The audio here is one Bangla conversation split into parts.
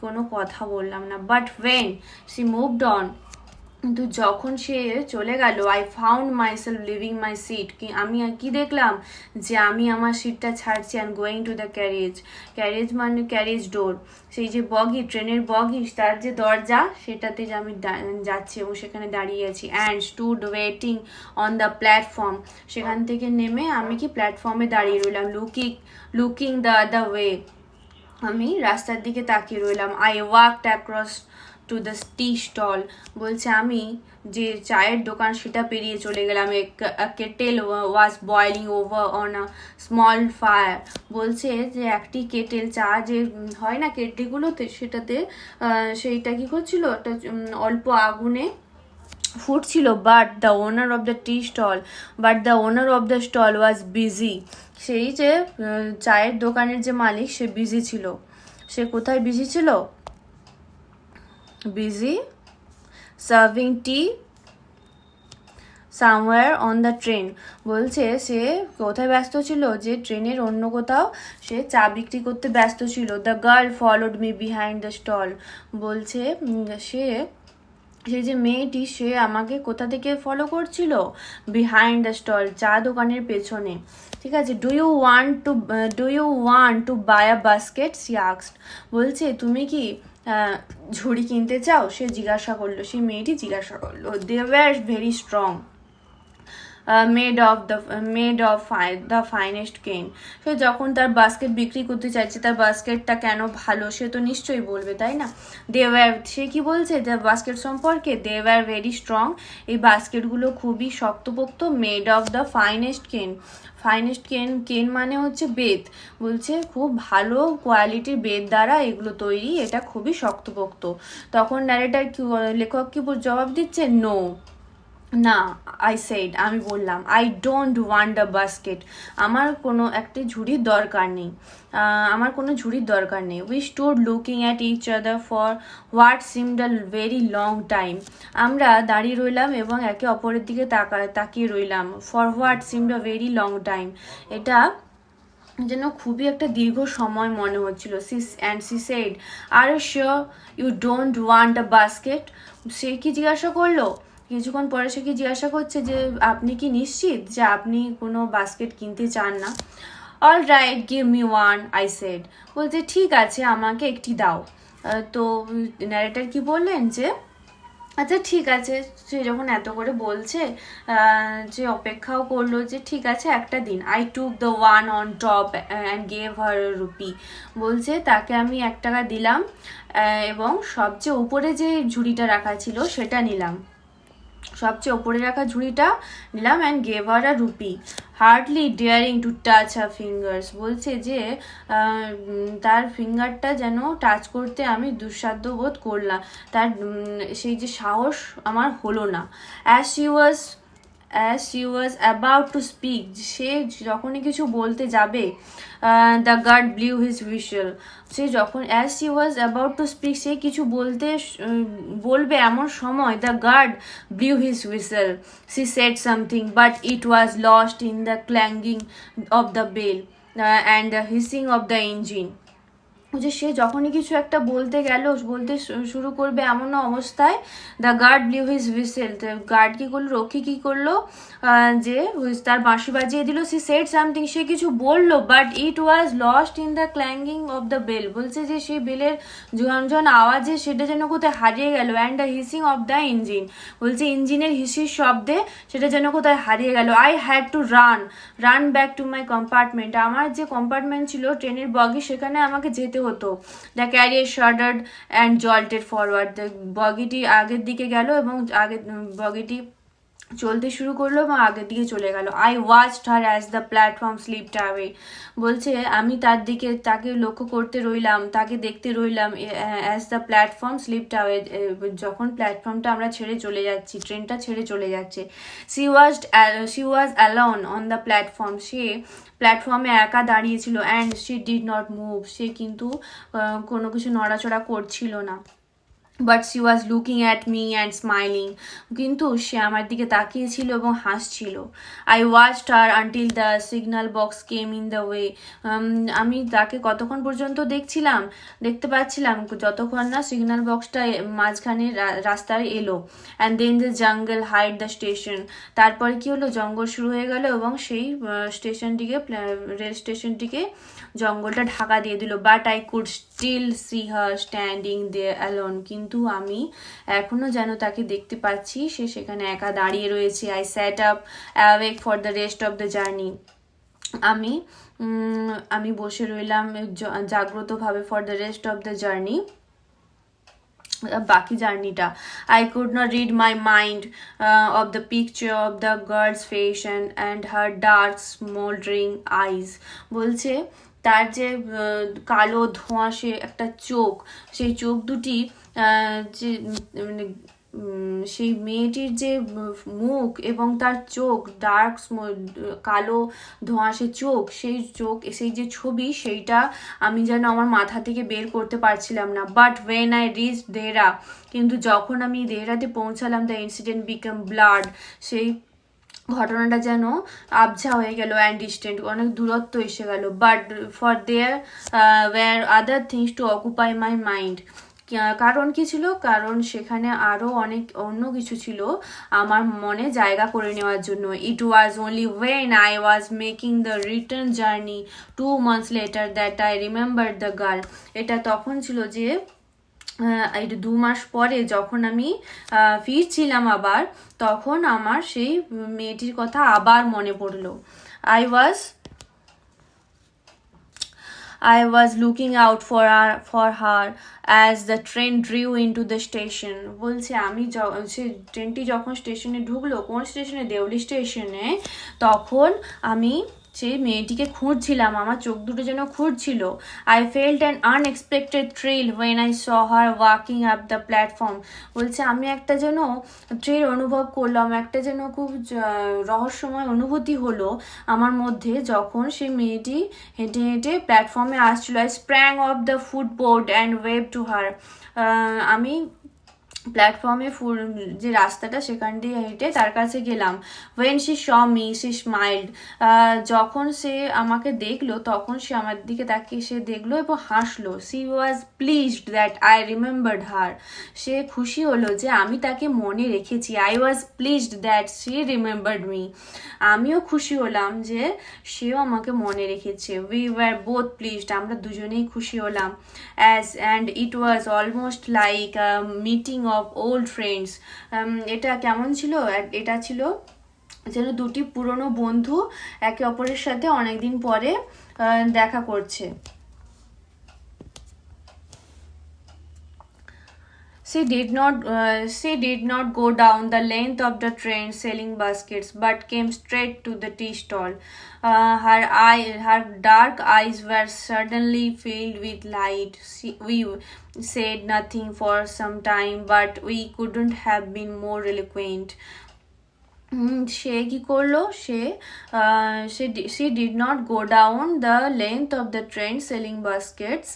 কোনো কথা বললাম না। But when she moved on, কিন্তু যখন সে চলে গেল, I found myself leaving my seat, কি আমি কি দেখলাম যে আমি আমার সিটটা ছাড়ছি and going to the carriage. Carriage মানে ক্যারেজ ডোর, সেই যে বগি, ট্রেনের বগি, তার যে দরজা সেটাতে যে আমি যাচ্ছি এবং সেখানে দাঁড়িয়ে আছি। And stood waiting on the platform, সেখান থেকে নেমে আমি কি প্ল্যাটফর্মে দাঁড়িয়ে রইলাম। লুকিং দ্য আদার ওয়ে, আমি রাস্তার দিকে তাকিয়ে রইলাম। I walked across to the tea stall, বলছে আমি যে চায়ের দোকান সেটা পেরিয়ে চলে গেলাম। Kettle was boiling over on a small fire, বলছে যে একটি কেটেল, চা যে হয় না কেটলিগুলোতে, সেটাতে সেইটা কি করছিল, একটা অল্প আগুনে ফুটছিল। But the owner of the stall was busy, সেই যে চায়ের দোকানের যে মালিক সে বিজি ছিল। সে কোথায় বিজি ছিল? Busy serving T somewhere on the train, বলছে সে কোথায় ব্যস্ত ছিল, যে ট্রেনের অন্য কোথাও সে চা বিক্রি করতে ব্যস্ত ছিল। The girl followed me behind the stall, বলছে সেই যে মেয়েটি সে আমাকে কোথা থেকে ফলো করছিল? বিহাইন্ড দ্য স্টল, চা দোকানের পেছনে। ঠিক আছে। Do you want to buy a basket, she asked, বলছে তুমি কি ঝুড়ি কিনতে চাও, সে জিজ্ঞাসা করলো, সেই মেয়েটি জিজ্ঞাসা করলো। They were very strong, made of the finest cane. সে যখন তার বাস্কেট বিক্রি করতে চাইছে, তার বাস্কেটটা কেন ভালো সে তো নিশ্চয়ই বলবে, তাই না? সে কি বলছে দ্য বাস্কেট সম্পর্কে? দে ওয়ার ভেরি স্ট্রং, এই বাস্কেটগুলো খুবই শক্তপোক্ত। মেড অফ দ্য ফাইনেস্ট কেন মানে হচ্ছে বেত, বলছে খুব ভালো কোয়ালিটির বেত দ্বারা এগুলো তৈরি, এটা খুবই শক্তপোক্ত। তখন ন্যারেটার লেখক কি জবাব দিচ্ছে? নো, না, আমি বললাম, I don't want a basket, আমার কোনো একটি ঝুড়ির দরকার নেই, we stood looking at each other for what seemed a very long time, আমরা দাঁড়িয়ে রইলাম এবং একে অপরের দিকে তাকিয়ে রইলাম। For what seemed a very long time, এটা যেন খুবই একটা দীর্ঘ সময় মনে হচ্ছিল। She said, are sure you don't want a basket, সে কি জিজ্ঞাসা করলো? কিছুক্ষণ পরে সে কি জিজ্ঞাসা করছে যে আপনি কি নিশ্চিত যে আপনি কোনো বাস্কেট কিনতে চান না? All right, give me one, I said, বলছে ঠিক আছে আমাকে একটি দাও। তো ন্যারেটার কি বললেন যে আচ্ছা ঠিক আছে, সে যখন এত করে বলছে যে অপেক্ষাও করলো যে ঠিক আছে একটা দিন। I took the one on top and gave her rupee, বলছে তাকে আমি 1 টাকা দিলাম এবং সবচেয়ে উপরে যে ঝুড়িটা রাখা ছিল সেটা নিলাম, সবচেয়ে ওপরে রাখা ঝুড়িটা নিলাম। And gave her a rupee, hardly daring to touch her fingers, বলছে যে তার ফিঙ্গারটা যেন টাচ করতে আমি দুঃসাধ্য বোধ করলাম, তার সেই যে সাহস আমার হলো না। As she was about to speak, সে যখনই কিছু বলতে যাবে, the guard blew his whistle, সে যখন as she was about to speak, সে কিছু বলবে এমন সময়, the guard blew his whistle, she said something but it was lost in the clanging of the bell and the hissing of the engine, যে সে যখনই কিছু একটা বলতে শুরু করবে এমন অবস্থায়, the guard blew his whistle, guard কি করলো, রক্ষী কি করলো, যে তার বাঁশি বাজিয়ে দিল। সি সেড সামথিং, সে কিছু বললো, but it was lost in the clanging of the bell, বলছে যে সেই বেলের ঝনঝন আওয়াজে সেটা যেন কোথায় হারিয়ে গেল। And the hissing of the engine, বলছে ইঞ্জিনের হিসির শব্দে সেটা যেন কোথায় হারিয়ে গেল। I had to run back to my compartment, আমার যে কম্পার্টমেন্ট ছিল ট্রেনের বগি, সেখানে আমাকে যেতে হতো। The carriage shuddered and jolted forward, বগিটি আগের দিকে গেল এবং বগিটি চলতে শুরু করলো এবং আগের দিকে চলে গেল। I watched her as the platform slipped away, বলছে আমি তাকে লক্ষ্য করতে রইলাম, তাকে দেখতে রইলাম। As the platform slipped away, যখন প্ল্যাটফর্মটা আমরা ছেড়ে চলে যাচ্ছি, ট্রেনটা ছেড়ে চলে যাচ্ছে। She was alone on the platform, সে প্ল্যাটফর্মে একা দাঁড়িয়েছিল। And she did not move, সে কিন্তু কোনো কিছু নড়াচড়া করছিল না। But she was looking at me and smiling, কিন্তু সে আমার দিকে তাকিয়েছিল এবং হাসছিল। I watched her until the signal box came in the way, আমি তাকে কতক্ষণ পর্যন্ত দেখতে পাচ্ছিলাম যতক্ষণ না সিগন্যাল বক্সটা মাঝখানে রাস্তায় এলো। And then the jungle hide the station, তারপরে কি হলো, জঙ্গল শুরু হয়ে গেল এবং সেই রেল স্টেশনটিকে জঙ্গলটা ঢাকা দিয়ে দিল। But I could still see her standing there alone, কিন্তু আমি এখনো যেন তাকে দেখতে পাচ্ছি, সে সেখানে একা দাঁড়িয়ে রয়েছে। I sat up awake for the rest of the journey, আমি বসে রইলাম জাগ্রতভাবে for the rest of the journey, বাকি জার্নিটা। I could not rid my mind of the picture of the girl's face and her dark smouldering eyes, বলছে তার যে কালো ধোঁয়াশে একটা চোখ, সেই চোখ দুটি যে মানে সেই মেয়েটির যে মুখ এবং তার চোখ, ডার্ক কালো ধোঁয়াশে চোখ, সেই যে ছবি, সেইটা আমি যেন আমার মাথা থেকে বের করতে পারছিলাম না। But when I reach Dehra, কিন্তু যখন আমি দেহরাতে পৌঁছালাম, দ্য ইনসিডেন্ট বিকাম ব্লাড, সেই ঘটনাটা যেন আবঝা হয়ে গেল অ্যান্ড ডিস্টেন্ট, অনেক দূরত্ব এসে গেল। But for there were other things to occupy my mind, কারণ কি ছিল, কারণ সেখানে আরও অনেক অন্য কিছু ছিল আমার মনে জায়গা করে নেওয়ার জন্য। It was only when I was making the return journey 2 months later that I remember the girl, এটা তখন ছিল যে এই 2 মাস পরে যখন আমি ফিরছিলাম আবার, তখন আমার সেই মেয়েটির কথা আবার মনে পড়লো। I was looking out for her as the train drew into the station, বলছে আমি সে ট্রেনটি যখন স্টেশনে ঢুকলো, কোন স্টেশনে, দেওলি স্টেশনে, তখন আমি সেই মেয়েটিকে খুঁজছিলাম, আমার চোখ দুটো যেন খুঁজছিল। I felt an unexpected thrill when I saw her walking up the platform, বলছে আমি একটা যেন থ্রিল অনুভব করলাম, একটা যেন খুব রহস্যময় অনুভূতি হলো আমার মধ্যে যখন সেই মেয়েটি হেঁটে হেঁটে প্ল্যাটফর্মে আসছিল। I sprang of the ফুটবোর্ড and wave to her, আমি প্ল্যাটফর্মে যে রাস্তাটা সেখান দিয়ে হেঁটে তার কাছে গেলাম। When she saw me she smiled, যখন সে আমাকে দেখলো তখন সে আমার দিকে তাকিয়ে সে দেখলো এবং হাসলো। She was pleased that I remembered her, সে খুশি হলো যে আমি তাকে মনে রেখেছি। I was pleased that she remembered me, আমিও খুশি হলাম যে সেও আমাকে মনে রেখেছে। উই ওয়ার বোথ প্লিজড, আমরা দুজনেই খুশি হলাম। And it was almost like meeting of old friends, এটা কেমন ছিল, এটা ছিল যেন দুটি পুরনো বন্ধু একে অপরের সাথে অনেকদিন পরে দেখা করছে। She did not go down the length of the train selling baskets, but came straight to the tea stall. Her dark eyes were suddenly filled with light. We said nothing for some time, but we couldn't have been more eloquent. সে কি করলো, she did not go down the length of the train selling baskets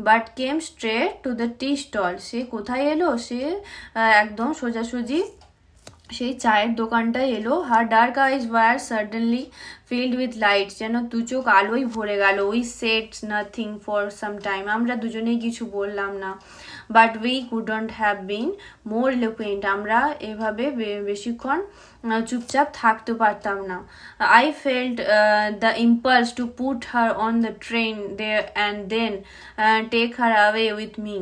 but came straight to the tea stall. সে কোথায় এলো, সে একদম সোজাসুজি সেই চায়ের দোকানটায় এলো। Her dark eyes were suddenly filled with light, যেন দু চোখ আলোয় ভরে গেল। We said nothing for some time, আমরা দুজনেই কিছু বললাম না। But we couldn't have been more eloquent, আমরা এভাবে বেশিক্ষণ চুপচাপ থাকতে পারতাম না। I felt the impulse to put her on the train there and then take her away with me,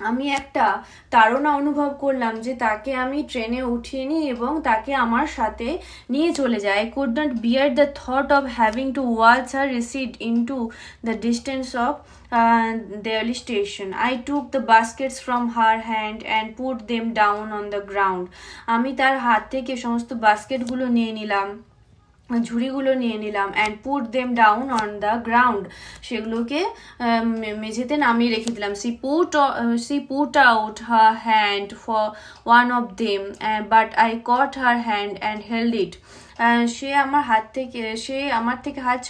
আমি একটা তাড়না অনুভব করলাম যে তাকে আমি ট্রেনে উঠিয়ে নিই এবং তাকে আমার সাথে নিয়ে চলে যাই। I could not bear the thought of having to watch her recede into the distance of Deoli station. I took the baskets from her hand and put them down on the ground. আমি তার হাত থেকে সমস্ত বাস্কেটগুলো নিয়ে নিলাম, ঝুড়িগুলো নিয়ে নিলাম। And put them down on the ground, সেগুলোকে মেঝেতে নামিয়ে রেখে দিলাম। She put out her hand for one of them but I caught her hand and held it, সে আমার থেকে হাত